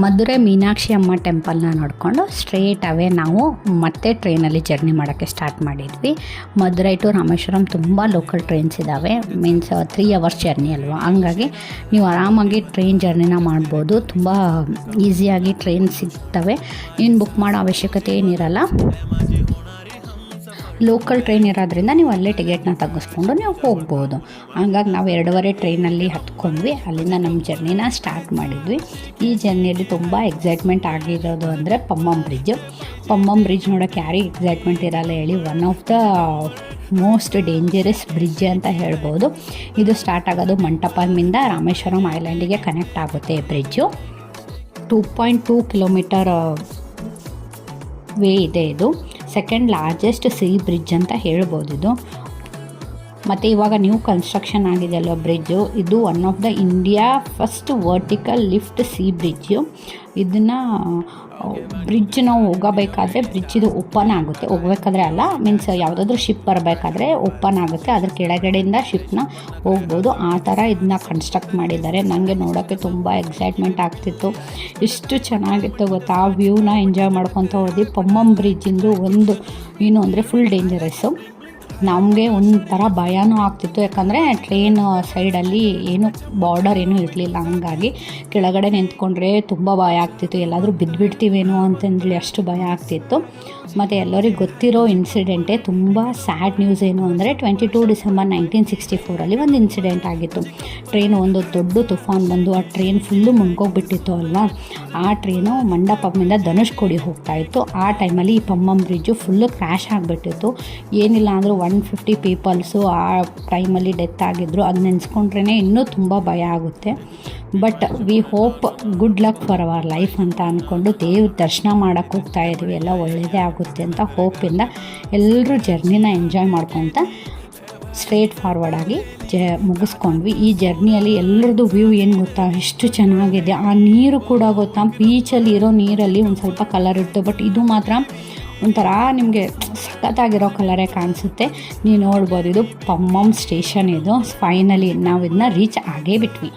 ಮಧುರೈ ಮೀನಾಕ್ಷಿ ಅಮ್ಮ ಟೆಂಪಲ್ನ ನೋಡಿಕೊಂಡು straight away ನಾವು ಮತ್ತೆ ಟ್ರೈನಲ್ಲಿ ಜರ್ನಿ ಮಾಡೋಕ್ಕೆ ಸ್ಟಾರ್ಟ್ ಮಾಡಿದ್ವಿ. ಮಧುರೈ ಟು ರಾಮೇಶ್ವರಂ ತುಂಬ ಲೋಕಲ್ ಟ್ರೈನ್ಸ್ ಇದ್ದಾವೆ. ಮೀನ್ಸ್ 3 ಅವರ್ಸ್ ಜರ್ನಿ ಅಲ್ವಾ, ಹಂಗಾಗಿ ನೀವು ಆರಾಮಾಗಿ ಟ್ರೈನ್ ಜರ್ನಿನ ಮಾಡ್ಬೋದು. ತುಂಬ ಈಸಿಯಾಗಿ ಟ್ರೈನ್ ಸಿಗ್ತವೆ, ಏನು ಬುಕ್ ಮಾಡೋ ಅವಶ್ಯಕತೆ ಏನಿರಲ್ಲ. ಲೋಕಲ್ ಟ್ರೈನ್ ಇರೋದ್ರಿಂದ ನೀವು ಅಲ್ಲೇ ಟಿಕೆಟ್ನ ತೆಗೆಸ್ಕೊಂಡು ನೀವು ಹೋಗ್ಬೋದು. ಹಂಗಾಗಿ ನಾವು 2:30 ಟ್ರೈನಲ್ಲಿ ಹತ್ಕೊಂಡ್ವಿ. ಅಲ್ಲಿಂದ ನಮ್ಮ ಜರ್ನಿನ ಸ್ಟಾರ್ಟ್ ಮಾಡಿದ್ವಿ. ಈ ಜರ್ನಿಯಲ್ಲಿ ತುಂಬ ಎಕ್ಸೈಟ್ಮೆಂಟ್ ಆಗಿರೋದು ಅಂದರೆ ಪಮ್ಮಮ್ ಬ್ರಿಡ್ಜ್ ನೋಡೋಕ್ಕೆ ಯಾರಿಗೆ ಎಕ್ಸೈಟ್ಮೆಂಟ್ ಇರಲ್ಲ ಹೇಳಿ. One of the most dangerous bridge ಅಂತ ಹೇಳ್ಬೋದು. ಇದು ಸ್ಟಾರ್ಟ್ ಆಗೋದು ಮಂಟಪದಿಂದ ರಾಮೇಶ್ವರಂ ಐಲ್ಯಾಂಡಿಗೆ ಕನೆಕ್ಟ್ ಆಗುತ್ತೆ. ಬ್ರಿಡ್ಜು 2.2 ಕಿಲೋಮೀಟರ್ ವೇ ಇದೆ. ಇದು ಸೆಕೆಂಡ್ ಲಾರ್ಜೆಸ್ಟ್ ಸೀ ಬ್ರಿಡ್ಜ್ ಅಂತ ಹೇಳ್ಬೋದು ಇದು. ಮತ್ತು ಇವಾಗ ನ್ಯೂ ಕನ್ಸ್ಟ್ರಕ್ಷನ್ ಆಗಿದೆ ಅಲ್ವ ಬ್ರಿಡ್ಜು, ಇದು one of the India first vertical lift sea bridge. ಇದನ್ನು ಬ್ರಿಡ್ಜ್ ನಾವು ಹೋಗಬೇಕಾದ್ರೆ ಬ್ರಿಡ್ಜ್ ಇದು ಓಪನ್ ಆಗುತ್ತೆ, ಹೋಗ್ಬೇಕಾದ್ರೆ ಅಲ್ಲ, ಮೀನ್ಸ್ ಯಾವುದಾದ್ರೂ ಶಿಪ್ ಬರಬೇಕಾದ್ರೆ ಓಪನ್ ಆಗುತ್ತೆ, ಅದ್ರ ಕೆಳಗಡೆಯಿಂದ ಶಿಪ್ನ ಹೋಗ್ಬೋದು. ಆ ಥರ ಇದನ್ನ ಕನ್ಸ್ಟ್ರಕ್ಟ್ ಮಾಡಿದ್ದಾರೆ. ನನಗೆ ನೋಡೋಕ್ಕೆ ತುಂಬ ಎಕ್ಸೈಟ್ಮೆಂಟ್ ಆಗ್ತಿತ್ತು. ಎಷ್ಟು ಚೆನ್ನಾಗಿತ್ತು ಗೊತ್ತಾ, ಆ ವ್ಯೂನ ಎಂಜಾಯ್ ಮಾಡ್ಕೊತ ಹೋದ್ವಿ. ಪಮ್ಮಮ್ ಬ್ರಿಡ್ಜಿಂದು ಒಂದು ಏನು ಅಂದರೆ ಫುಲ್ ಡೇಂಜರಸ್ಸು. ನಮಗೆ ಒಂಥರ ಭಯನೂ ಆಗ್ತಿತ್ತು, ಯಾಕಂದರೆ ಟ್ರೈನ್ ಸೈಡಲ್ಲಿ ಏನು ಬಾರ್ಡರ್ ಏನೂ ಇರಲಿಲ್ಲ. ಹಂಗಾಗಿ ಕೆಳಗಡೆ ನಿಂತ್ಕೊಂಡ್ರೆ ತುಂಬ ಭಯ ಆಗ್ತಿತ್ತು, ಎಲ್ಲಾದರೂ ಬಿದ್ದುಬಿಡ್ತೀವೇನೋ ಅಂತಂದೇಳಿ ಅಷ್ಟು ಭಯ ಆಗ್ತಿತ್ತು. ಮತ್ತು ಎಲ್ಲರಿಗೂ ಗೊತ್ತಿರೋ ಇನ್ಸಿಡೆಂಟೇ. ತುಂಬ ಸ್ಯಾಡ್ ನ್ಯೂಸ್ ಏನು ಅಂದರೆ 22 ಡಿಸೆಂಬರ್ 1964 ಒಂದು ಇನ್ಸಿಡೆಂಟ್ ಆಗಿತ್ತು. ಟ್ರೈನ್ ಒಂದು ದೊಡ್ಡ ತುಫಾನ್ ಬಂದು ಆ ಟ್ರೈನ್ ಫುಲ್ಲು ಮುನ್ಗೋಗ್ಬಿಟ್ಟಿತ್ತು ಅಲ್ವಾ. ಆ ಟ್ರೈನು ಮಂಡಪದಿಂದ ಧನುಷ್ಕೋಡಿ ಹೋಗ್ತಾಯಿತ್ತು. ಆ ಟೈಮಲ್ಲಿ ಈ ಪಮ್ಮಮ್ ಬ್ರಿಡ್ಜು ಫುಲ್ಲು ಕ್ರ್ಯಾಶ್ ಆಗಿಬಿಟ್ಟಿತ್ತು. ಏನಿಲ್ಲ ಅಂದರೂ 150 ಪೀಪಲ್ಸು ಆ ಟೈಮಲ್ಲಿ ಡೆತ್ ಆಗಿದ್ದರು. ಅದು ನೆನೆಸ್ಕೊಂಡ್ರೇ ಇನ್ನೂ ತುಂಬ ಭಯ ಆಗುತ್ತೆ. But we hope good luck for our life ಅಂತ ಅಂದ್ಕೊಂಡು ದೇವ್ರ ದರ್ಶನ ಮಾಡೋಕ್ಕೆ ಹೋಗ್ತಾ ಇದ್ವಿ. ಎಲ್ಲ ಒಳ್ಳೆಯದೇ ಆಗುತ್ತೆ ಅಂತ ಹೋಪಿಂದ ಎಲ್ಲರೂ ಜರ್ನಿನ ಎಂಜಾಯ್ ಮಾಡ್ಕೊತ ಸ್ಟ್ರೇಟ್ ಫಾರ್ವರ್ಡಾಗಿ ಮುಗಿಸ್ಕೊಂಡ್ವಿ. ಈ ಜರ್ನಿಯಲ್ಲಿ ಎಲ್ಲರದ್ದು ವ್ಯೂ ಏನು ಗೊತ್ತಾ, ಎಷ್ಟು ಚೆನ್ನಾಗಿದೆ. ಆ ನೀರು ಕೂಡ ಗೊತ್ತಾ, ಬೀಚಲ್ಲಿ ಇರೋ ನೀರಲ್ಲಿ ಒಂದು ಸ್ವಲ್ಪ ಕಲರ್ ಇರುತ್ತೆ, ಬಟ್ ಇದು ಮಾತ್ರ ಒಂಥರ ನಿಮಗೆ ಸಖತ್ತಾಗಿರೋ ಕಲರೇ ಕಾಣಿಸುತ್ತೆ. ನೀವು ನೋಡ್ಬೋದು, ಇದು ಪಮ್ಮಮ್ ಸ್ಟೇಷನ್. ಇದು ಫೈನಲಿ ನಾವು ಇದನ್ನ ರೀಚ್ ಆಗೇ ಬಿಟ್ವಿ.